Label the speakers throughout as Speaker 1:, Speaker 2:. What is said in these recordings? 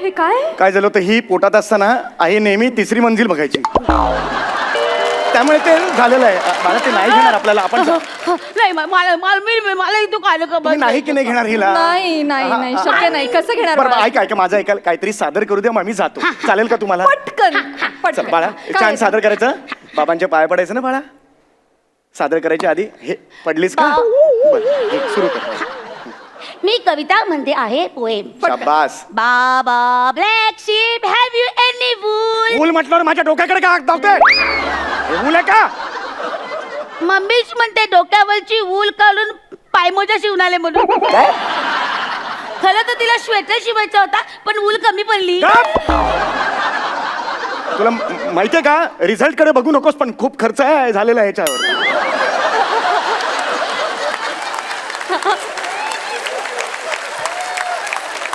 Speaker 1: हे काय
Speaker 2: झालं होतं, ही पोटात असताना आई नेहमी तिसरी मंजिल बघायची, त्यामुळे ते झालेलं आहे. मला ते नाही घेणार आपल्याला. आपण
Speaker 3: नाही मला इथं काय
Speaker 2: तुम्ही नाही की नाही घेणार हिला?
Speaker 1: नाही नाही नाही शक्य नाही. कसं घेणार
Speaker 2: बरं
Speaker 1: बाळा?
Speaker 2: ऐका माझं ऐकायला काहीतरी सादर करू द्या, मग मी जातो. चालेल का तुम्हाला?
Speaker 1: पटकन
Speaker 2: चल
Speaker 1: पटकन
Speaker 2: बाळा,
Speaker 1: काय
Speaker 2: छान सादर करायचं. बाबांच्या पाया पडायचं ना बाळा. सादर करायच्या आधी हे पडलीस का? बरं, सुरू कर.
Speaker 3: मी कविता म्हणते आहे पोएम.
Speaker 2: शाबास.
Speaker 3: बाबा black ship have you any wool.
Speaker 2: Wool म्हटल्यावर माझ्या डोक्याकडे का धावते? हे वूल आहे का?
Speaker 3: मम्मीच म्हणते डोक्यावरची वूल काढून पायमोजा शिवून आले म्हणून. खरं तर तिला स्वेटर शिवायचा होता पण वूल कमी पडली.
Speaker 2: तुला माहितीये का, रिझल्ट कडे बघू नकोस, पण खूप खर्च आहे झालेला आहे याच्यावर.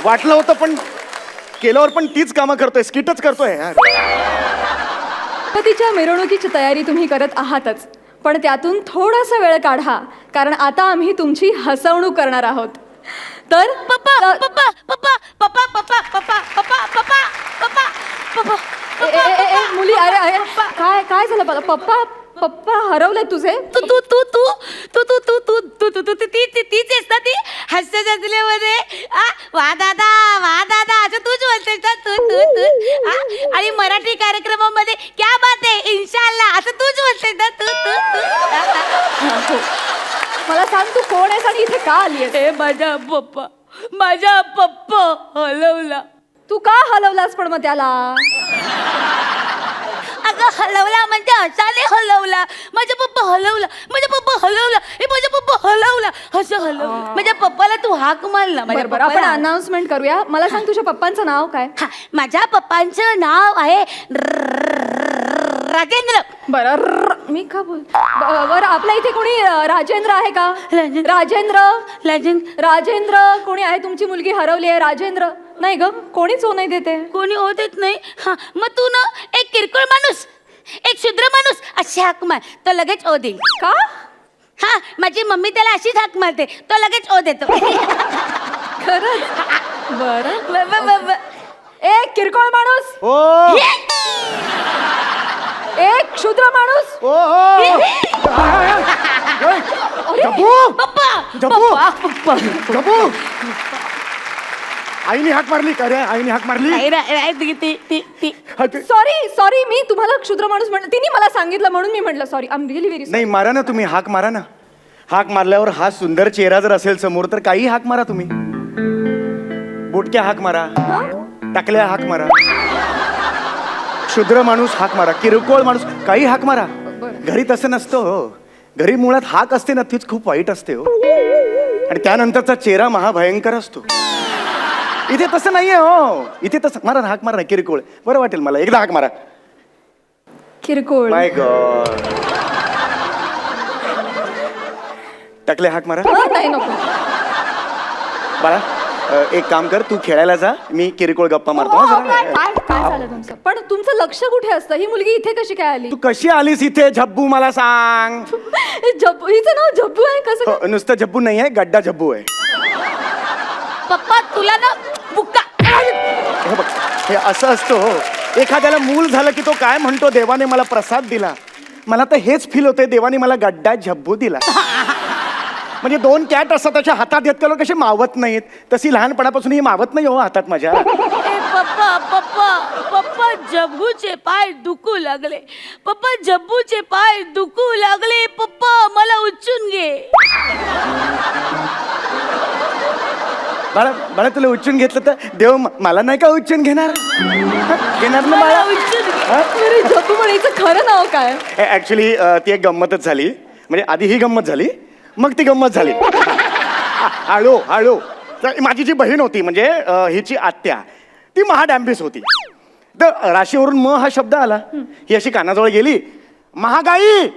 Speaker 2: वाटलं होतं पण केल्यावर पण तीच कामं करतोय, स्किटच करतोय यार.
Speaker 1: गणपतीच्या मिरवणुकीची तयारी तुम्ही करत आहातच, पण त्यातून थोडासा वेळ काढा, कारण आता आम्ही तुमची हसवणूक करणार आहोत. तर
Speaker 3: पप्पा पप्पा पप्पा पप्पा पप्पा पप्पा पप्पा पप्पा पप्पा पप्पा
Speaker 1: मुली, अरे अरे काय झालं? पप्पा पप्पा हरवले तुझे?
Speaker 3: तू तू तू तू तू तू तू तू तू तू तू तीच आहेस ना ती हास्य जत्रेमध्ये. वा दादा असं तूच बोलतेस ना, तू तू तू आणि मराठी कार्यक्रमामध्ये क्या बात आहे इन्शाल्लाह असं तूच बोलतेस ना, तू तू तू.
Speaker 1: मला सांग तू कोण आहेस आणि इथे का आली आहेस?
Speaker 3: माझा पप्पा हलवला.
Speaker 1: तू का हलवलास पण मग त्याला?
Speaker 3: अगं हलवला म्हणजे असाने हलवला. माझा पप्पा हलवला हे माझा पप्पा हलवला असं हलवलं. माझ्या पप्पाला तू हाक मारला.
Speaker 1: बरोबर, आपण अनाउन्समेंट करूया. मला सांग तुझ्या पप्पांचं नाव काय?
Speaker 3: माझ्या पप्पांचं नाव आहे राजेंद्र.
Speaker 1: बरं, मी का बोल बरं, आपल्या इथे कोणी राजेंद्र आहे का? राजेंद्र कोणी आहे? तुमची मुलगी हरवली आहे. राजेंद्र नाही ग, कोणीच हो नाही देते.
Speaker 3: कोणी होत येत नाही. हा मग तू ना एक किरकोळ माणूस, एक शुद्र माणूस अशी हाक मार, तो लगेच ओ देईल.
Speaker 1: का?
Speaker 3: हा माझी मम्मी त्याला अशीच हाक मारते, तो लगेच ओ देतो.
Speaker 1: खरंच? बरं. एक किरकोळ माणूस,
Speaker 2: ओ
Speaker 1: एक क्षुद्र माणूस.
Speaker 2: ओ जब्बू
Speaker 3: पप्पा
Speaker 2: आईने हाक मारली का रे? आईने हाक मारली.
Speaker 1: सॉरी मी तुम्हाला क्षुद्र माणूस म्हणलं, तिने मला सांगितलं म्हणून मी म्हटलं sorry. I am really very
Speaker 2: नाही, मारा ना तुम्ही, हाक मारा ना. हाक मारल्यावर हा सुंदर चेहरा जर असेल समोर तर काही हाक मारा तुम्ही. बुटक्या हाक मारा, टाकल्या हाक मारा, क्षुद्र माणूस हाक मारा, किरकोळ माणूस काही हाक मारा. घरी तसं नसतं हो. घरी मुळात हाक असते ना तीच खूप वाईट असते हो, आणि त्यानंतरचा चेहरा महाभयंकर असतो. इथे तसं नाहीये हो. इथे तसं मारा, हाक मारा ना, किरकोळ बरं वाटेल मला. एकदा हाक मारा.
Speaker 1: किरकोळ.
Speaker 2: माय गॉड. टाकले हाक मारा.
Speaker 1: नाही नको
Speaker 2: बाळा, एक काम कर, तू खेळायला जा, मी किरकोळ गप्पा मारतो.
Speaker 1: काय झालं तुमचं? पण तुमचं लक्ष कुठे असतं? ही मुलगी इथे कशी काय आली?
Speaker 2: तू कशी आलीस इथे झब्बू मला सांग.
Speaker 1: झब्बू, हिचं नाव झब्बू आहे कसं काय?
Speaker 2: नुसतं झब्बू नाही आहे, गड्डा झब्बू आहे.
Speaker 3: पप्पा तुला ना बुक्का.
Speaker 2: हे बघ, हे असं असतं हो. एखाद्याला मूल झालं की तो काय म्हणतो, देवाने मला प्रसाद दिला. मला तर हेच फील होते, देवाने मला गड्डा झब्बू दिला. म्हणजे दोन कॅट असतात त्याच्या हातात घेत गेलो कसे मावत नाहीत, तशी लहानपणापासून ही मावत नाही हो हातात माझ्या.
Speaker 3: पप्पा जब्बूचे पाय दुखू लागले. पप्पा मला उचलून घे.
Speaker 2: बाळा तुला उच्चून घेतलं तर देव मला नाही का उच्चून घेणार? घेणार ना बाळा.
Speaker 1: झब्बू म्हणायचं खरं नाव काय?
Speaker 2: ऍक्च्युली ती एक गंमतच झाली. म्हणजे आधी ही गंमत झाली, मग ती गंमत झाली. हळू तर माझी जी बहीण होती, म्हणजे हिची आत्या, ती महाडॅम्बिस होती. तर राशीवरून म हा शब्द आला. ही अशी कानाजवळ गेली, महागाई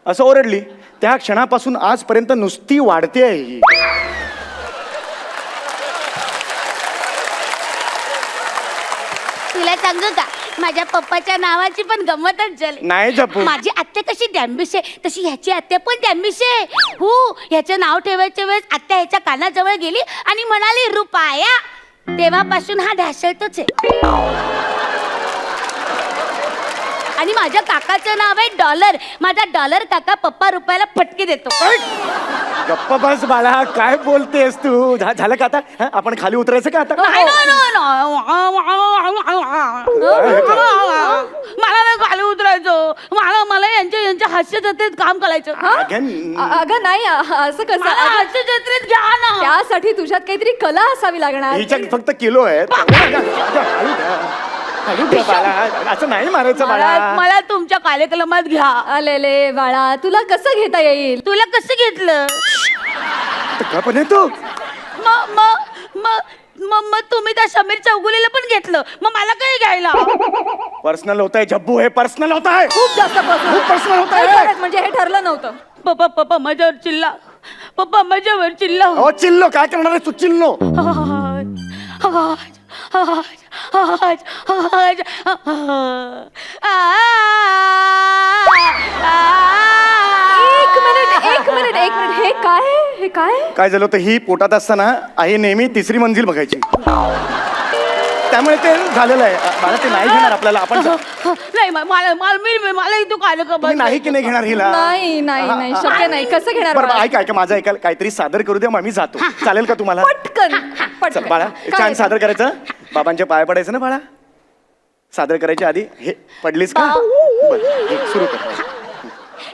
Speaker 2: असं ओरडली. त्या क्षणापासून आजपर्यंत नुसती वाढते आहे ही.
Speaker 3: तुला सांगू का, माझ्या पप्पाच्या नावाची पण गंमतच झाली.
Speaker 2: नाही जपू.
Speaker 3: माझी आत्या कशी डॅम्बिश आहे तशी ह्याची आत्या पण डॅम्बिश आहे. हो, ह्याचं नाव ठेवायच्या वेळेस आत्या ह्याच्या कानाजवळ गेली आणि म्हणाली रुपाया. तेव्हापासून हा ढासळतोच आहे. आणि माझ्या काकाचं नाव आहे डॉलर. माझा डॉलर काका पप्पा रुपयाला फटके देतो.
Speaker 2: गप्प बस बाळा, काय बोलतेस तू? झालं का आता? हं? आपण खाली उतरायचं का आता?
Speaker 3: नाही, मला नाही खाली उतरायचं. मला यांच्या हास्य जत्रेत काम करायचं.
Speaker 1: अगं नाही, असं कसं?
Speaker 3: मला हास्य जत्रेत घ्या ना.
Speaker 1: त्यासाठी तुझ्यात काहीतरी कला असावी लागणार.
Speaker 2: हिच्यात फक्त किलो आहेत. असं नाही मारायचं बाळा.
Speaker 3: मला तुमच्या कार्यक्रमात घ्या.
Speaker 1: आलेले बाळा, तुला कसं घेता येईल?
Speaker 3: तुला कसं घेतलं?
Speaker 2: पण आहे तू
Speaker 3: मग तुम्ही त्या समीर चौगुलेला पण घेतलं, मग मला काय घ्यायला?
Speaker 2: पर्सनल होत आहे झब्बू, हे पर्सनल होत आहे.
Speaker 1: खूप जास्त
Speaker 2: personal होत आहे.
Speaker 1: म्हणजे हे ठरलं नव्हतं.
Speaker 3: पप्पा माझ्यावर चिल्ला. पप्पा माझ्यावर चिल्ला.
Speaker 2: हो चिल्लो, काय करणार आहे तू? चिल्लो.
Speaker 1: एक मिनिट हे काय?
Speaker 2: काय झालं होतं, ही पोटात असताना आई नेहमी तिसरी मंजिल बघायची, त्यामुळे ते झालेलं आहे. मला ते नाही घेणार आपल्याला. आपण
Speaker 3: नाही, मला इथं कार्यक्रम
Speaker 2: तुम्ही नाही की नाही घेणार हिला?
Speaker 1: नाही शक्य नाही. कसं घेणार
Speaker 2: बरं
Speaker 1: बाळा?
Speaker 2: ऐका माझं ऐकाल, काहीतरी सादर करू द्या, मग मी जातो. चालेल का तुम्हाला?
Speaker 1: पटकन
Speaker 2: चल बाळा, छान सादर करायचं. बाबांच्या पाया पडायचं ना बाळा. सादर करायच्या आधी हे पडलीस का? बरं, सुरू कर.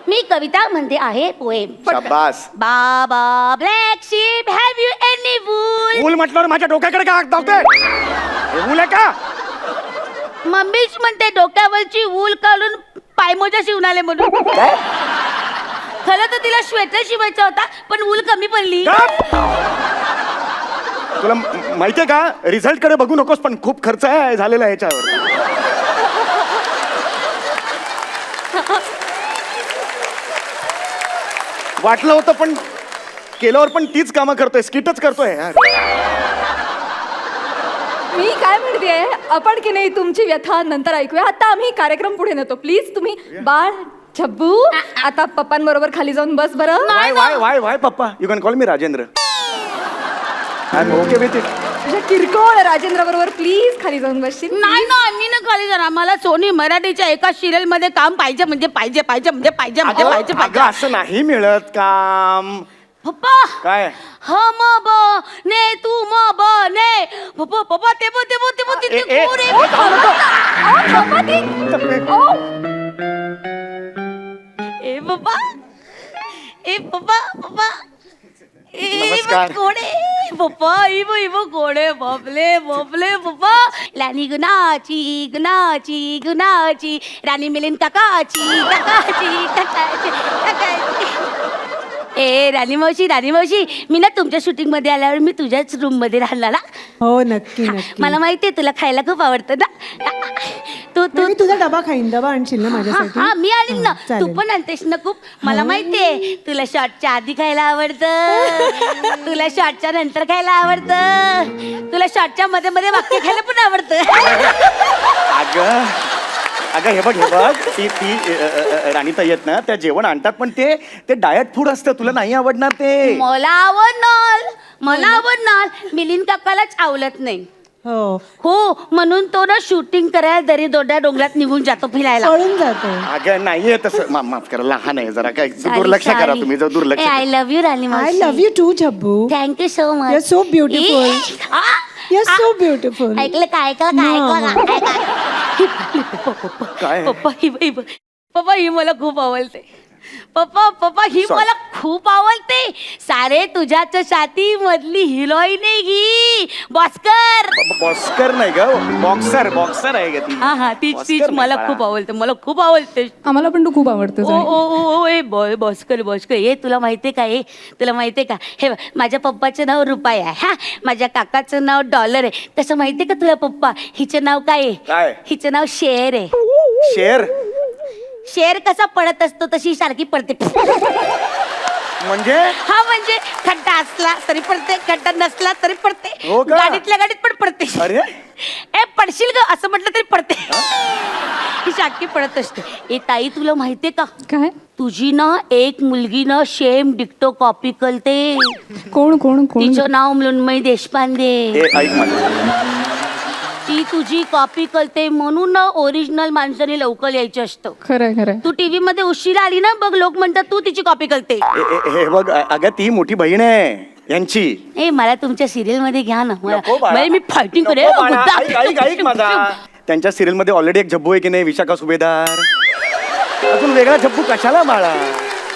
Speaker 3: मी कविता म्हणते आहे पोएम.
Speaker 2: शाबास.
Speaker 3: बाबा black ship have you any wool?
Speaker 2: Wool म्हटल्यावर माझ्या डोक्याकडे का हात धावतोय? हे वूल आहे का?
Speaker 3: मम्मीच म्हणते डोक्यावरची वूल काढून पायमोजा शिवून आले म्हणून. खरं तर तिला श्वेटर शिवायचा होता, पण वूल कमी पडली.
Speaker 2: तुला माहितीये का, रिझल्ट कडे बघू नकोस, पण खूप खर्च आहे झालेला आहे याच्यावर. वाटलं होतं पण केल्यावर पण तीच कामं करतोय, स्किटच करतोय यार.
Speaker 1: मी काय म्हणतेय, आपण की नाही तुमची व्यथा नंतर ऐकूया. आता आम्ही कार्यक्रम पुढे नेतो. प्लीज तुम्ही बाळ झब्बू आता पप्पांबरोबर खाली जाऊन बस बरं.
Speaker 2: Why papa, you can call me Rajendra. I am okay with it.
Speaker 1: तुझ्या किरकोळ राजेंद्र बरोबर प्लीज खाली जाऊन बसशील?
Speaker 3: नाही ना, मी ना खाली जाणार. मला सोनी मराठीच्या एका सिरियल मध्ये काम पाहिजे म्हणजे पाहिजे.
Speaker 2: अगं असं नाही मिळत काम.
Speaker 3: पप्पा
Speaker 2: काय?
Speaker 3: हम बने तुम बने. पप्पा ते पप्पा
Speaker 2: नमस्कार.
Speaker 3: कोणे पप्पा? इव कोणे? बापले पप्पा. लानी गुणाची राणी मिलिंद काकाची. ए राणी मावशी, मी ना तुमच्या शूटिंग मध्ये आल्यावर मी तुझ्याच रूम मध्ये राहणार ना.
Speaker 4: हो नक्की.
Speaker 3: मला माहितीये तुला खायला खूप आवडतं ना.
Speaker 4: मी तुझा डबा खाईन. डबा आणशील ना माझ्यासाठी?
Speaker 3: हा मी आणीन ना.
Speaker 4: चालेल.
Speaker 3: तू पण आणतेस ना खूप. मला माहितीये तुला शॉर्टच्या आधी खायला आवडतं, तुला शॉर्टच्या नंतर खायला आवडतं, तुला शॉर्टच्या मध्ये वाक्य खायला पण आवडतं.
Speaker 2: अगं हे बघ ती राणीताई आहेत ना, त्या जेवण आणतात, पण ते डायट फूड असतं, तुला नाही आवडणार ते.
Speaker 3: मला आवडणार. मिलिंद काकालाच आवडत नाही. हो म्हणून तो ना शूटिंग करायला दरी दोड्या डोंगरात निघून जातो फिरायला.
Speaker 4: पळून जातो.
Speaker 2: अगं नाहीये तसं. माफ करा, लहान आहे जरा. काय दुर्लक्ष करा तुम्ही, जर दुर्लक्ष.
Speaker 3: आय लव्ह यू राणी
Speaker 4: I love you too Jhabbu.
Speaker 3: Thank you so much.
Speaker 4: You are so beautiful. You are so beautiful.
Speaker 3: ऐकलं काय
Speaker 2: काय?
Speaker 3: पप्पा ही मला खूप आवडते. पप्पा ही मला खूप आवडते. सारे तुझ्याच साथी मधली हिरोईन आहे ही.
Speaker 2: बॉक्सर नाही ग, बॉक्सर आहे का ती?
Speaker 3: हा तीच मला खूप आवडते.
Speaker 1: आम्हाला पण तू खूप आवडतो.
Speaker 3: ओ बॉस्कर हे तुला माहितीये का हे माझ्या पप्पाचं नाव रुपाई आहे. हा माझ्या काकाचं नाव डॉलर आहे. तसं माहितीये का तुला पप्पा हिचं नाव काय आहे? हिचं नाव शेर आहे. शेर कसा पडत असतो तशी सारखी पडते.
Speaker 2: म्हणजे
Speaker 3: म्हणजे खड्डा असला तरी पडते, खड्डा नसला तरी पडते.
Speaker 2: हो का?
Speaker 3: गाडीतल्या गाडीत पण पडते.
Speaker 2: अरे
Speaker 3: ए पडशील ग असं म्हटलं तरी पडते ही शाकी पडत असते. ए ताई तुला माहितीये का
Speaker 1: काय
Speaker 3: तुझी ना एक मुलगी ना शेम डिक्टो कॉपी करते.
Speaker 1: कोण कोण कोण
Speaker 3: तिचं नाव मृण्मयी देशपांडे.
Speaker 2: ए ऐक माझं,
Speaker 3: ती तुझी कॉपी करते म्हणून ना ओरिजिनल माणसाने लवकर यायचं असतं.
Speaker 1: खरंय खरंय.
Speaker 3: तू टीव्ही मध्ये उशिरा आली ना बघ लोक म्हणतात तू तिची कॉपी करते.
Speaker 2: हे बघ अगं ती मोठी बहीण आहे यांची.
Speaker 3: ए मला तुमच्या सिरियल मध्ये घ्या ना
Speaker 2: नको बाळा.
Speaker 3: मला मी फायटिंग
Speaker 2: नको
Speaker 3: करेन
Speaker 2: बाळा.
Speaker 3: मुद्दा.
Speaker 2: ऐक ऐक माझा. त्यांच्या सिरियल मध्ये ऑलरेडी एक झब्बू आहे की नाही, विशाखा सुभेदार. अजून वेगळा झब्बू कशाला बाळा,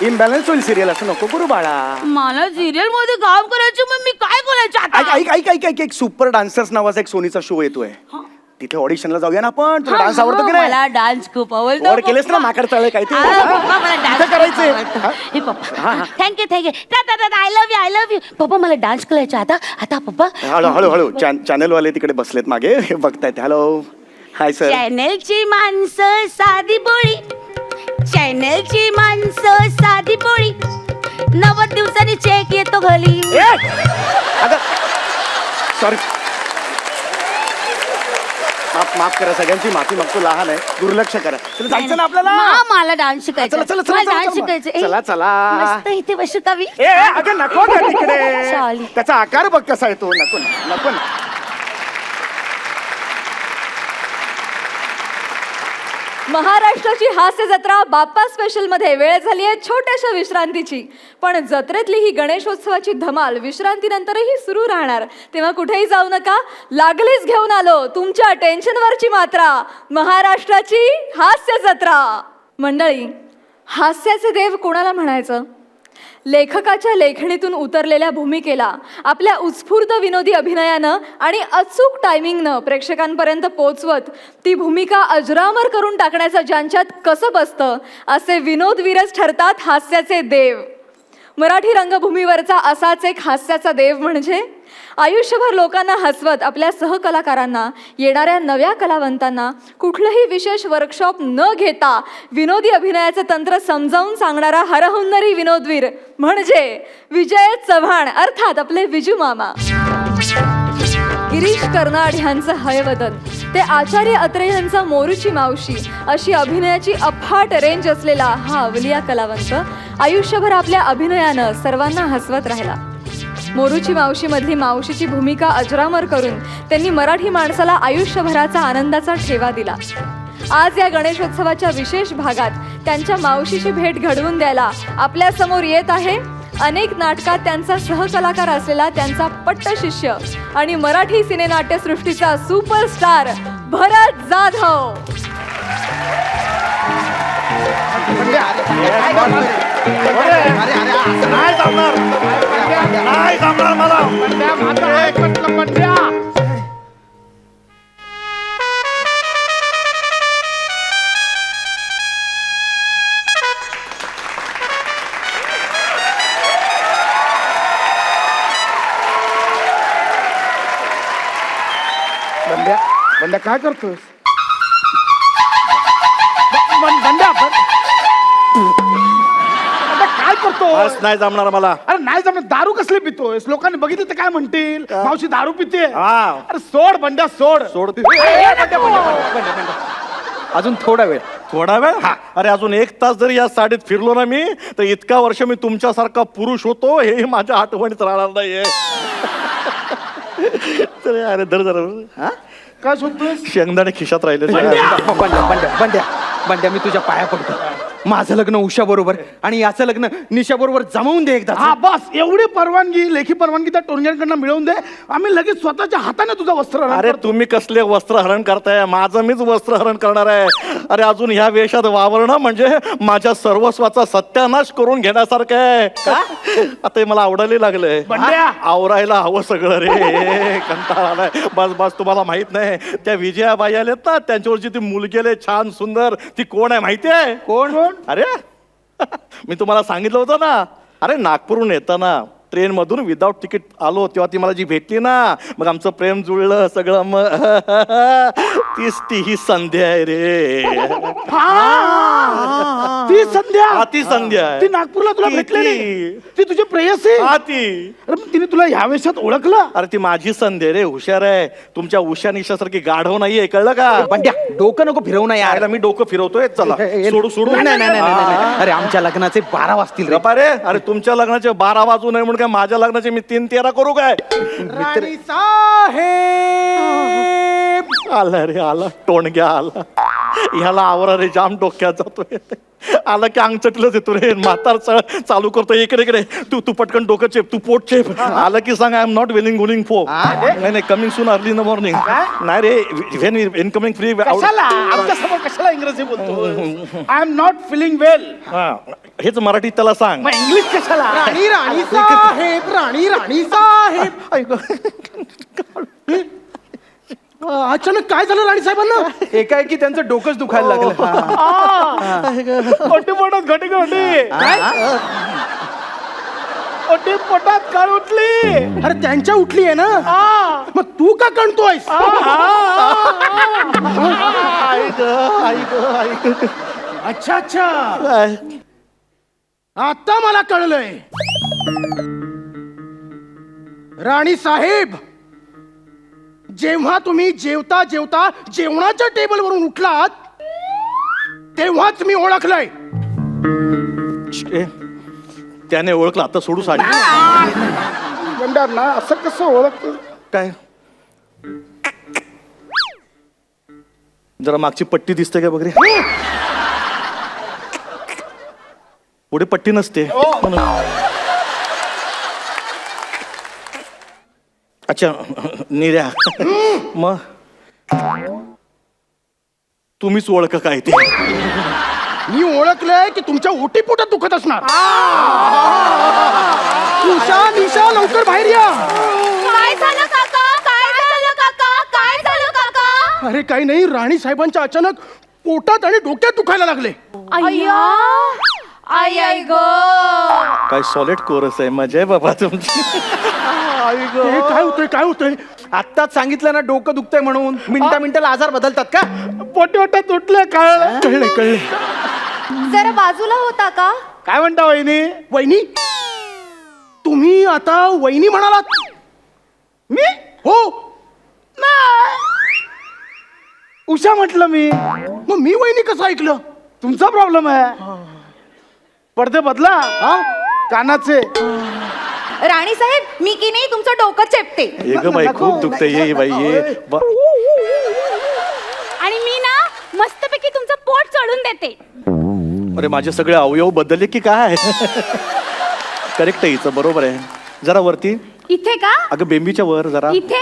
Speaker 2: इम्बॅलन्स होईल सिरियल, असं नको करू बाळा.
Speaker 3: मला सिरियल मध्ये काम करायचं मग मी काय करायचं
Speaker 2: ऐक
Speaker 3: आता.
Speaker 2: ऐक ऐक ऐक ऐक एक सुपर डान्सर्स नावाचा एक सोनीचा शो येतोय, तिथे ऑडिशनला जाऊया ना आपण. तुला डान्स आवडतो की नाही?
Speaker 3: मला डान्स खूप आवडतो.
Speaker 2: वर केलेस ना माकड चालय काय ते
Speaker 3: पप्पा मला
Speaker 2: तिथे
Speaker 3: डान्स
Speaker 2: करायचंय. हा?
Speaker 3: हे पप्पा थँक्यू आय लव्ह यू पप्पा मला डान्स करायचा आता आता पप्पा.
Speaker 2: हळू हळू हळू चॅनल वाले तिकडे बसलेत मागे, हे बघतायत. Hello hi sir.
Speaker 3: चॅनलची माणसं साधी बोळी, चॅनलची माणसं साधी बोळी, 90 दिवसांनी चेक येतो घरी.
Speaker 2: सॉरी, माफ करा, सगळ्यांची माफी मागतो, लहान आहे, दुर्लक्ष करा. चला जायचं ना आपल्याला.
Speaker 3: मला डान्स शिकायचा.
Speaker 2: चला, चला, चला,
Speaker 3: मला
Speaker 2: चला,
Speaker 3: डान्स
Speaker 2: चला.
Speaker 3: शिकायचं. ए,
Speaker 2: चला, चला.
Speaker 3: मस्त इथे बसू का मी?
Speaker 2: अगं नको त्या तिकडे,
Speaker 3: Sorry.
Speaker 2: त्याचा आकार बघ कसा येतो. नको नको ना.
Speaker 1: महाराष्ट्राची हास्य जत्रा बाप्पा स्पेशल मध्ये वेळ झाली आहे छोट्याशा विश्रांतीची. पण जत्रेतली ही गणेशोत्सवाची धमाल विश्रांतीनंतरही सुरू राहणार, तेव्हा कुठेही जाऊ नका. लागलीच घेऊन आलो तुमच्या टेन्शनवरची मात्रा, महाराष्ट्राची हास्य जत्रा. मंडळी, हास्याचे देव कोणाला म्हणायचं? लेखकाच्या लेखणीतून उतरलेल्या भूमिकेला आपल्या उत्स्फूर्त विनोदी अभिनयानं आणि अचूक टायमिंगनं प्रेक्षकांपर्यंत पोचवत ती भूमिका अजरामर करून टाकण्याचं ज्यांच्यात कसं बसतं, असे विनोदवीरच ठरतात हास्याचे देव. मराठी रंगभूमीवरचा असाच एक हास्याचा देव म्हणजे आयुष्यभर लोकांना हसवत आपल्या सहकलाकारांना, येणाऱ्या नव्या कलावंतांना कुठलंही विशेष वर्कशॉप न घेता विनोदी अभिनयाचं तंत्र समजावून सांगणारा हरहुन्नरी विनोदवीर म्हणजे विजय चव्हाण, अर्थात आपले विजू मामा. गिरीश कर्नाड ह्यांचं हयवदन ते आचार्य अत्रे यांचा मोरूची मावशी अशी अभिनयाची अफाट रेंज असलेला हा अवलिया कलावंत आयुष्यभर आपल्या अभिनयानं सर्वांना हसवत राहिला. मोरूची मावशी मधली मावशीची भूमिका अजरामर करून त्यांनी मराठी माणसाला आयुष्यभराचा आनंदाचा ठेवा दिला. आज या गणेशोत्सवाच्या विशेष भागात त्यांच्या मावशीची भेट घडवून द्यायला आपल्या समोर येत आहे अनेक नाटकात त्यांचा सहकलाकार असलेला त्यांचा पट्टशिष्य आणि मराठी सिनेनाट्यसृष्टीचा सुपरस्टार भरत जाधव.
Speaker 2: नाही जमणार मला. बंड्या बंड्या काय करतोस? बंड्या काय करतो?
Speaker 5: नाही जमणार मला.
Speaker 6: अरे नाही जमणार. दारू कसली पितोयस? लोकांनी बघितलं तर काय म्हणतील? मावशी दारू पिते.
Speaker 5: हा.
Speaker 6: अरे सोड बंड्या सोड.
Speaker 5: सोड.
Speaker 6: बंड्या.
Speaker 5: अजून थोडा वेळ. अरे अजून 1 तास जरी या साडीत फिरलो ना मी तर इतका वर्ष मी तुमच्यासारखा पुरुष होतो हे माझ्या आठवणीत राहणार नाहीये. तर अरे दर जरा
Speaker 6: काय शोधतोय?
Speaker 5: शेंगदाणे खिशात राहिले.
Speaker 7: बंड्या मी तुझ्या पाया पडतो. माझं लग्न उषा बरोबर आणि याचं लग्न निशा बरोबर जमवून दे एकदा.
Speaker 6: हा बस एवढी परवानगी, लेखी परवानगी त्या टोरग्यांकडनं मिळवून दे. आम्ही लगेच स्वतःच्या हाताने तुझं वस्त्र
Speaker 5: अरे तुम्ही कसले वस्त्रहरण करताय? माझं मीच वस्त्रहरण करणार आहे. अरे अजून ह्या वेशात वावरणं म्हणजे माझ्या सर्वस्वाचा सत्यानाश करून घेण्यासारखं आहे. आता हे मला आवडायला लागलंय.
Speaker 6: बंड्या!
Speaker 5: आवरायला हवं सगळं रे. कंटाळा आलाय. बस तुम्हाला माहित नाही त्या विजयाबाई आलेत ना, त्यांच्यावरची ती मुलगी आले छान सुंदर, ती कोण आहे माहिती आहे?
Speaker 6: कोण?
Speaker 5: अरे मी तुम्हाला सांगितलं होतं ना. अरे नागपूरहून येताना ट्रेन मधून विदाऊट तिकीट आलो तेव्हा ती मला जी भेटली ना, मग आमचं प्रेम जुळलं सगळं. मग तीच ती ही संध्या आहे रे.
Speaker 6: ती संध्या
Speaker 5: हा, ती संध्या आहे.
Speaker 6: ती नागपूरला तुला
Speaker 5: ती-
Speaker 6: भेटलेली
Speaker 5: ती.
Speaker 6: ती तुझी प्रेयसी.
Speaker 5: हा ती.
Speaker 6: अरे मग तिने तुला ह्या वेशात ओळखलं.
Speaker 5: अरे ती माझी संध्या रे, हुशार आहे. तुमच्या उषा निशासारखी गाढव नाहीये, कळलं का?
Speaker 7: बंड्या डोकं नको फिरवू ना यार.
Speaker 5: यायला मी डोकं फिरवतोय. चला सोडू सोडू.
Speaker 7: नाही, नाही, नाही, नाही, नाही, नाही. अरे आमच्या लग्नाचे 12 वाजतील रे.
Speaker 5: गप्पा रे. अरे तुमच्या लग्नाचे 12 वाजू नये म्हणून काय माझ्या लग्नाचे मी 3-13 करू काय?
Speaker 7: राणी साहेब.
Speaker 5: आला रे, आला टोणग्या आला. ह्याला आवरा रे, जाम डोक्यात जातोय. आला की अंग चटलंच येतो रे. म्हातार चालू करतो इकडे इकडे. तू पटकन डोकं चेप, तू पोट चेप. आलं की सांग आय एम नॉट विलिंग गुलिंग फो. नाही coming soon early in the morning. नाही रे, व्हेन इनकमिंग फ्री.
Speaker 6: कशाला आमच्या समोर कशाला इंग्रजी बोलतो? I am not feeling well.
Speaker 5: हेच मराठीत त्याला सांग.
Speaker 6: मग इंग्लिश कशाला?
Speaker 7: राणी राणी साहेब. राणी राणी साहेब. अचानक काय झालं राणी साहेबांना? एकाएकी त्यांचं डोकंच दुखायला लागलं.
Speaker 6: ओटी पोटात घटी घटी. ओटी पोटात कळ उठली.
Speaker 7: अरे त्यांच्या उठली आहे ना. मग तू का कणतोयस? अच्छा अच्छा. आता मला कळलंय. राणी साहेब, जेव्हा तुम्ही जेवता जेवता जेवणाच्या टेबलवरून उठलात तेव्हाच मी ओळखलंय.
Speaker 5: ए, त्याने ओळखलं. आता सोडू साडी.
Speaker 6: गंडार ना असं कसं ओळखतो?
Speaker 5: काय जरा मागची पट्टी दिसते का बघ रे. पुढे पट्टी नसते म्हणून. अच्छा निर्या. मग तुम्हीच ओळख काय ते.
Speaker 7: मी ओळखलंय की तुमच्या ओटीपोटात दुखत असणार. उषा निशा लवकर बाहेर या.
Speaker 3: काय झालं काका? काय झालं काका? काय झालं काका?
Speaker 7: अरे काही नाही, राणी साहेबांच्या अचानक पोटात आणि डोक्यात दुखायला लागले.
Speaker 3: अय्या आई आई ग.
Speaker 5: काय सॉलिड कोरस आहे. मजा आहे बाबा तुमची.
Speaker 7: हे काय होतंय काय होतंय? आत्ताच सांगितलं ना डोकं दुखतंय म्हणून. मिनिटाला आजार बदलतात का?
Speaker 6: पोटी पोटात उठलं. कळलं
Speaker 7: कळले कळले.
Speaker 1: जरा बाजूला होता का?
Speaker 6: काय म्हणता वहिनी?
Speaker 7: वहिनी, तुम्ही आता वहिनी म्हणालात?
Speaker 6: मी
Speaker 7: हो.
Speaker 6: उषा म्हटलं मी.
Speaker 7: मग मी वहिनी कसं ऐकलं?
Speaker 6: तुमचा प्रॉब्लेम आहे. पडदे बदला. हा कानाचे.
Speaker 1: राणी साहेब, मी की नाही तुमचं डोकं चेपते.
Speaker 5: ये ग बाई खूप दुखतंय. ये बाई ये.
Speaker 3: आणि मी ना मस्तपैकी तुमचं पोट चढून देते.
Speaker 5: अरे माझे सगळे अवयव बदलले की काय? करेक्ट आहे हिचं, बरोबर आहे. जरा वरती.
Speaker 3: इथे का?
Speaker 5: अगं बेंबीच्या वर जरा.
Speaker 3: इथे.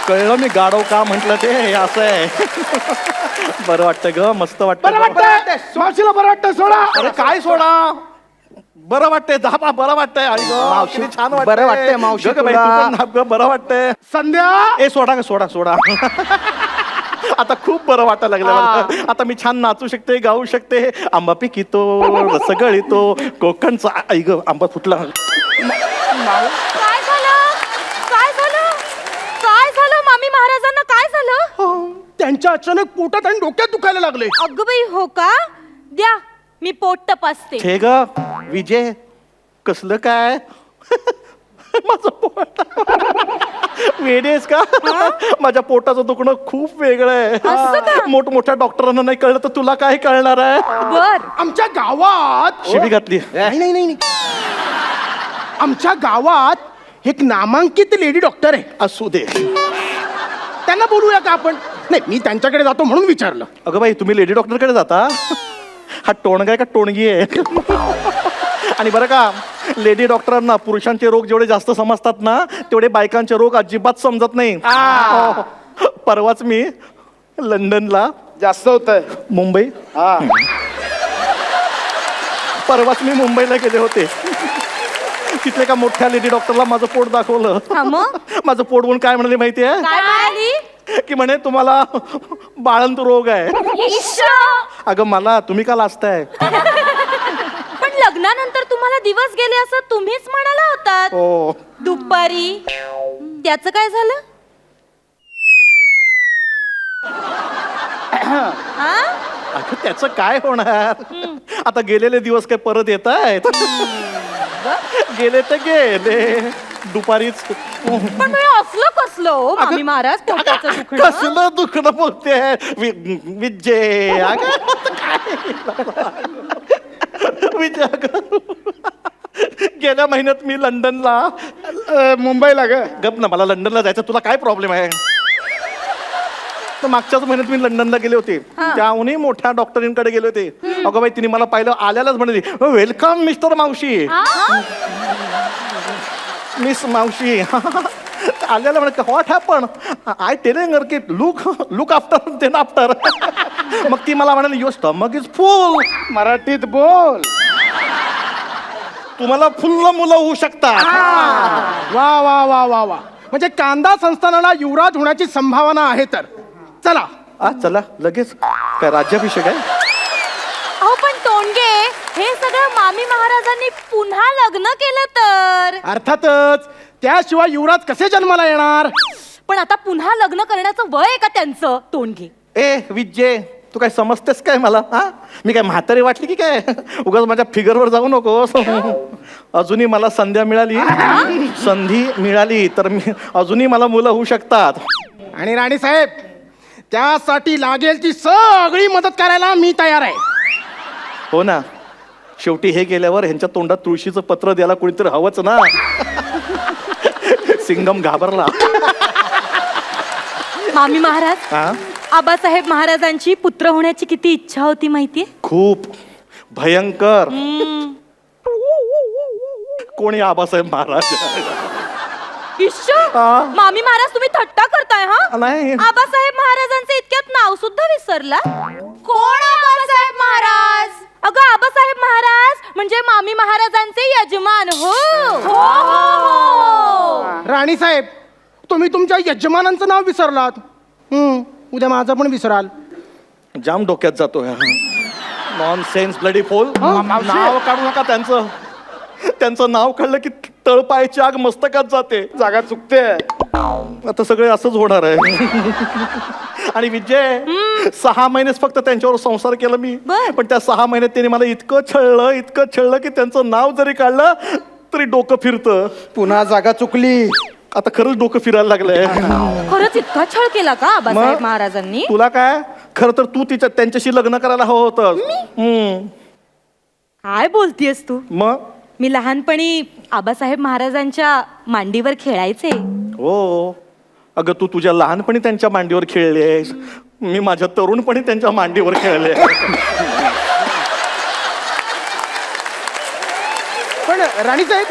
Speaker 5: कळलं मी गाडव का म्हंटल ते. हे असं आहे. बरं वाटतं ग, मस्त वाटतं.
Speaker 6: बरं वाटतंय. मावशीला बरं वाटतंय. सोडा.
Speaker 5: अरे काय सोडा. बरं वाटतंय. धापा बरं वाटतंय. आई गं,
Speaker 7: मावशी,
Speaker 5: किती छान वाटतंय.
Speaker 7: बरं वाटतंय मावशी
Speaker 5: गं बाई,
Speaker 7: तुला.
Speaker 5: तू पण धाप गं, बरं वाटतंय.
Speaker 6: संध्या.
Speaker 5: ए सोडा सोडा सोडा. आता खूप बरं वाटायला लागलं मला. आता मी छान नाचू शकते, गाऊ शकते. आंबा पिकितो, रसगळीतो, कोकणचा. आई ग, आंबा फुटला.
Speaker 3: काय झालं? काय झालं? काय झालं मामी महाराजांना? काय झालं?
Speaker 7: त्यांच्या अचानक पोटात आणि डोक्यात दुखायला लागले.
Speaker 3: अगं बाई, हो का? द्या मी पोट तपासते.
Speaker 5: हे ग विजय, कसलं काय? माझं पोट वेडेस का? माझ्या पोटाचं दुखणं खूप वेगळं आहे. मोठमोठ्या डॉक्टरांना नाही कळलं तर तुला काय कळणार आहे?
Speaker 3: बर.
Speaker 7: आमच्या गावात
Speaker 5: शिबी घातली.
Speaker 7: नाही नाही नाही. आमच्या गावात एक नामांकित लेडी डॉक्टर आहे.
Speaker 5: असू दे.
Speaker 7: त्यांना बोलूया का आपण? नाही, मी त्यांच्याकडे जातो म्हणून विचारलं.
Speaker 5: अगं बाई, तुम्ही लेडी डॉक्टरकडे जाता? हा टोणगा आहे का टोणगी आहे? आणि बरं का, लेडी डॉक्टरांना पुरुषांचे रोग जेवढे जास्त समजतात ना, तेवढे बायकांचे रोग अजिबात समजत नाही. परवाच मी लंडनला,
Speaker 6: जास्त होत आहे.
Speaker 5: मुंबई, परवाच मी मुंबईला गेले होते. तिथले का मोठ्या लेडी डॉक्टरला माझं पोट दाखवलं. माझं पोट बघून काय म्हणाले माहितीये?
Speaker 3: काय म्हणाली?
Speaker 5: की म्हणे तुम्हाला बाळंत रोग आहे. अगं मला तुम्ही का लाजताय?
Speaker 3: पण लग्नानंतर तुम्हाला दिवस गेले असं तुम्हीच म्हणाला होतात
Speaker 5: हो
Speaker 3: दुपारी. त्याचं काय झालं? हा?
Speaker 5: अगं त्याचं काय होणार? आता गेलेले दिवस काय परत येत आहेत? गेले तर गेले दुपारीच.
Speaker 3: पण हे असलं कसलं हो मामी महाराज पोटाचं दुखणं?
Speaker 5: कसलं दुखणं बोलते विजय? अगं काय विजय अगं, गेल्या महिन्यात मी लंडनला
Speaker 2: मुंबईला ग
Speaker 5: गप ना, मला लंडनला जायचं. तुला काय प्रॉब्लेम आहे? तर मागच्याच महिन्यात मी लंडनला गेले होते. त्याहूनही मोठ्या डॉक्टरींकडे गेले होते. अगं बाई तिने मला पाहिलं आल्यालाच म्हणाली, वेलकम मिस्टर मावशी. मिस मावशी आल्याला म्हणे व्हॉट हॅपन? आय टेलिंग की लुक आफ्टर देन आफ्टर. मग ती मला म्हणाली युअर स्टमक इज फुल.
Speaker 2: मराठीत बोल.
Speaker 5: तुम्हाला फुल्ल मुलं होऊ शकतात.
Speaker 6: वा वा वा वा वा, म्हणजे कांदा संस्थानाला युवराज होण्याची संभावना आहे. तर चला.
Speaker 5: चला लगेच काय राज्याभिषेक आहे?
Speaker 3: अहो पण तोंडगे, हे सगळं मामी महाराजांनी पुन्हा लग्न केलं तर?
Speaker 6: अर्थातच, त्याशिवाय युवराज कसे जन्माला येणार?
Speaker 3: पण आता पुन्हा लग्न करण्याचं वय आहे का त्यांचं? तोंडगे,
Speaker 5: ए विजय, तू काय समजतेस काय मला? हा, मी काय म्हातारी वाटली की काय? उगाच माझ्या फिगरवर जाऊ नको. अजूनही मला संधी मिळाली तर मी अजूनही मला मुलं होऊ शकतात.
Speaker 6: आणि राणी साहेब, त्यासाठी लागेल ती सगळी मदत करायला मी तयार आहे.
Speaker 5: हो ना, शेवटी हे गेल्यावर ह्यांच्या तोंडात तुळशीचं पत्र द्यायला कोणीतरी हवंच ना. सिंगम घाबरला.
Speaker 3: मामी महाराज,
Speaker 5: हा,
Speaker 3: आबासाहेब महाराजांची पुत्र होण्याची किती इच्छा होती माहितीये?
Speaker 5: खूप भयंकर. कोणी आबासाहेब महाराज?
Speaker 3: ईश्वर, मामी महाराज तुम्ही थट्टा करताय हा?
Speaker 5: नाही.
Speaker 3: आबासाहेब महाराजांचं इतक्यात नाव सुद्धा विसरला? कोण आबासाहेब महाराज? अगं आबासाहेब महाराज म्हणजे मामी महाराजांचे यजमान. हो हो हो.
Speaker 6: राणी साहेब, तुम्ही तुमच्या यजमानांचं नाव विसरलात. उद्या माझं पण विसराल.
Speaker 5: जाम डोक्यात जातो नॉन सेन्स ब्लडी फोल. नाव काढू नका त्यांचं. त्यांचं नाव काढलं की तळपायची आग मस्तकात जाते.
Speaker 2: जागा चुकते.
Speaker 5: आता सगळे असंच होणार आहे. आणि विजय, 6 महिनेच फक्त त्यांच्यावर संसार केला मी.
Speaker 3: बर.
Speaker 5: पण त्या 6 महिन्यात त्यांनी मला इतकं छळलं की त्यांचं नाव जरी काढलं तरी डोकं फिरतं.
Speaker 7: पुन्हा जागा चुकली.
Speaker 5: आता खरंच डोकं फिरायला लागलंय.
Speaker 3: खरंच इतका छळ केला का आबासाहेब
Speaker 5: मग?
Speaker 3: महाराजांनी?
Speaker 5: तुला काय, खरं तर तू त्यांच्याशी लग्न करायला हवं होतं.
Speaker 3: काय बोलतीयस तू?
Speaker 5: मग
Speaker 3: मी लहानपणी आबासाहेब महाराजांच्या मांडीवर खेळायचे.
Speaker 5: हो, अगं तू तुझ्या लहानपणी त्यांच्या मांडीवर खेळलेस. मी माझ्या तरुणपणी त्यांच्या मांडीवर खेळले.
Speaker 6: पण राणी साहेब,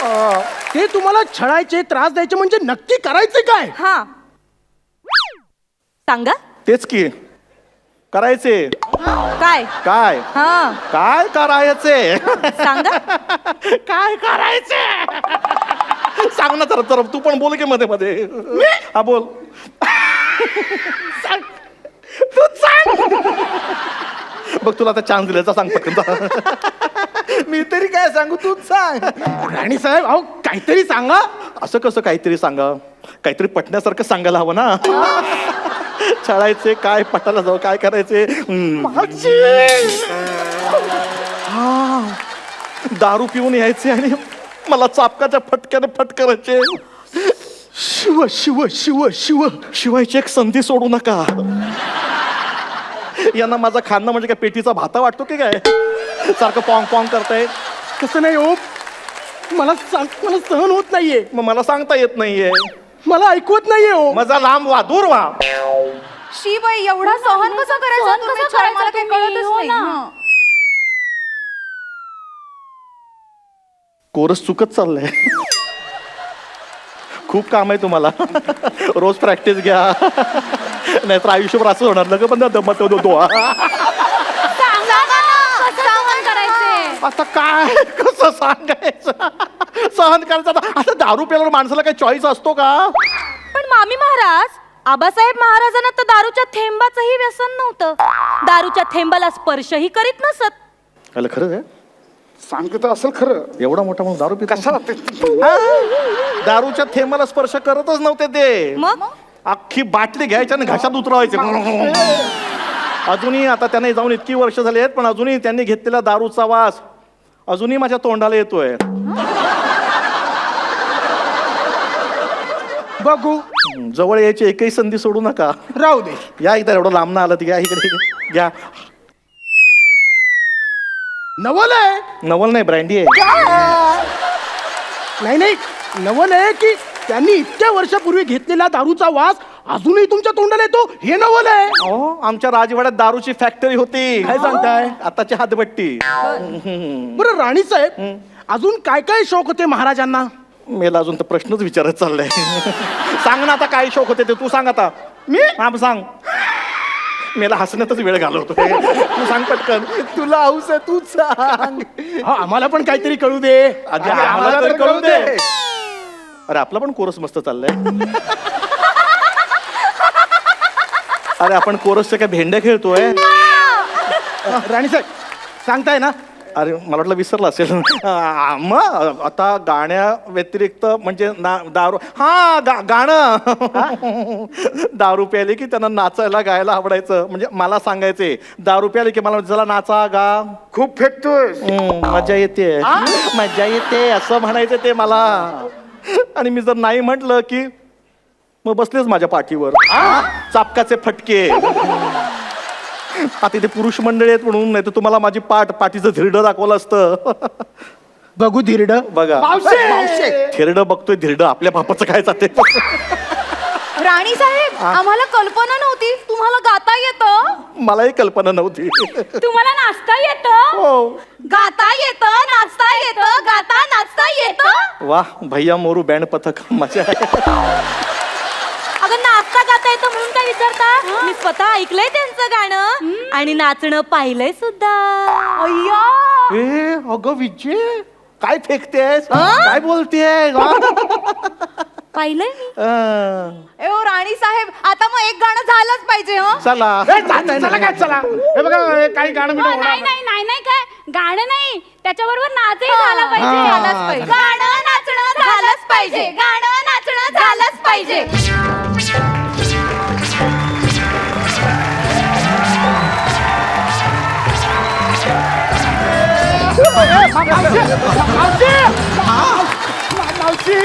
Speaker 6: ते तुम्हाला छळायचे, त्रास द्यायचे, म्हणजे नक्की करायचे काय?
Speaker 3: हा, सांगा
Speaker 5: तेच की करायचे.
Speaker 3: काय?
Speaker 5: काय
Speaker 3: हा
Speaker 5: काय करायचे?
Speaker 3: सांगा.
Speaker 5: काय करायचे? सांग ना जरा तू पण बोल की मध्ये मध्ये. हा बोल. सांग. तू सांग. बघ तुला आता चान्स दिल्याचा सांग पटकन.
Speaker 7: मी तरी काय सांगू, तूच सांग.
Speaker 6: राणी साहेब, अहो काहीतरी सांगा.
Speaker 5: असं कसं काहीतरी सांगा? काहीतरी पटण्यासारखं सांगायला हवं ना. छळायचे काय, पटायला जाऊ काय करायचे? दारू पिऊन यायचे आणि मला चापकाच्या फटक्याने फटकारायचे.
Speaker 6: शिव शिव शिव शिव.
Speaker 5: शिवायची एक संधी सोडू नका. यांना माझा खाणं म्हणजे काय पेटीचा भाता वाटतो की काय? सारखं पॉंग पॉंग करताय.
Speaker 6: कसं नाही हो, मला सहन होत नाहीये.
Speaker 5: मग मला सांगता येत नाहीये.
Speaker 6: मला ऐकवत नाहीये हो.
Speaker 5: माझा लांब वा, दूर वा.
Speaker 1: शी बाई, एवढा सहन कसं करायचं? तुम्ही छळ मला काही कळतच नाही. हं.
Speaker 5: कोरस चुकत चाललंय. खूप काम आहे तुम्हाला. रोज प्रॅक्टिस घ्या, नाहीतर आयुष्यभर असं होणार. लग पण दमत होतो. आता काय कसं सांगायचं? सहन करायचं आता. असं दारू प्यायला माणसाला काही चॉईस असतो का?
Speaker 3: पण मामी महाराज, आबासाहेब महाराजांना तर दारूच्या थेंबाचंही व्यसन नव्हतं. दारूच्या थेंबाला स्पर्शही करीत नसत.
Speaker 5: खरंच आहे.
Speaker 2: सांगत असेल खरं.
Speaker 5: एवढा मोठा म्हणून दारू पितो
Speaker 2: कशाला ते
Speaker 5: दारूच्या थेंबाला स्पर्श करतच नव्हते ते.
Speaker 3: मग
Speaker 5: अख्खी बाटली घ्यायची आणि घशात उतरवायचे. अजूनही आता त्यांना जाऊन इतकी वर्ष झाली आहेत पण अजूनही त्यांनी घेतलेला दारूचा वास अजूनही माझ्या तोंडाला येतोय.
Speaker 6: बघू
Speaker 5: जवळ यायची एकही संधी सोडू नका.
Speaker 6: राहू दे.
Speaker 5: या इथं एवढं लांब आलं ती घ्या इकडे घ्या.
Speaker 6: नवल आहे.
Speaker 5: नवल नाही ब्रँडी आहे.
Speaker 6: नाही नाही, नवल आहे की त्यांनी इतक्या वर्षापूर्वी घेतलेला दारूचा वास अजूनही तुमच्या तोंडाला येतो, हे नवल आहे.
Speaker 5: हो आमच्या राजवाड्यात दारूची फॅक्टरी होती.
Speaker 6: काय सांगताय?
Speaker 5: आताची हातभट्टी.
Speaker 6: बरं राणी साहेब, अजून काय काय शौक होते महाराजांना?
Speaker 5: मेला अजून तर प्रश्नच विचारत चाललाय. सांग ना आता काय शौक होते ते तू सांग आता.
Speaker 6: मी
Speaker 5: हा सांग. मेला हसण्यातच वेळ घालवतो. तू सांग पटकन.
Speaker 7: तुला हौस आहे तूच सांग.
Speaker 6: हा, आम्हाला पण काहीतरी कळू दे.
Speaker 5: आधी आम्हाला तर कळू दे. अरे आपला पण कोरस मस्त चाललाय. अरे आपण कोरसच्या काय भेंड्या खेळतोय.
Speaker 6: राणी साहेब सांगताय ना?
Speaker 5: अरे मला वाटलं विसरला असेल. मग आता गाण्या व्यतिरिक्त म्हणजे दारू हा गाणं. दारू प्यायली की त्यांना नाचायला गायला आवडायचं. म्हणजे मला सांगायचे दारू प्यायली की मला चला नाचा गा.
Speaker 2: खूप फेकतोय.
Speaker 5: मजा येते मजा येते असं म्हणायचं ते मला. आणि मी जर नाही म्हटलं की मग बसलेच माझ्या पाठीवर चापकाचे फटके. आता इथे पुरुष मंडळी आहेत म्हणून नाही तर तुम्हाला माझी पाठीचं धिरडं दाखवलं असतं.
Speaker 6: बघू धिरड.
Speaker 5: बघा धिरडं बघतोय धिरडं आपल्या बापाचं काय जाते.
Speaker 1: राणी साहेब, आम्हाला कल्पना नव्हती तुम्हाला गाता येतं.
Speaker 5: मलाही कल्पना नव्हती.
Speaker 3: तुम्हाला नाचता येतं,
Speaker 5: हो
Speaker 3: गाता येतं, नाचता येतं, गाता नाचता येतं.
Speaker 5: वा भैया मोरू बँड पथक मजा आहे.
Speaker 3: अगं नाचता गाता येतं म्हणून काय विचारता? मी स्वतः ऐकलंय त्यांचं गाणं आणि नाचणं पाहिलंय सुद्धा. अय्या
Speaker 5: ए अगं विजय काय फेकतेस काय बोलतेस.
Speaker 3: पाहिलंय मी.
Speaker 1: ए ओ राणी साहेब, आता मग एक गाणं झालंच पाहिजे. हो
Speaker 5: चला
Speaker 6: चला काय चला. हे बघा हे काही गाणं बिणं होणार
Speaker 3: नाही
Speaker 6: नाही.
Speaker 3: नाही नाही नाही काय गाणं नाही त्याच्याबरोबर नाचही झाला पाहिजे.
Speaker 1: हा. झालंच पाहिजे.
Speaker 3: गाणं नाचणं झालंच पाहिजे. गाणं नाचणं झालंच पाहिजे.
Speaker 6: मावशी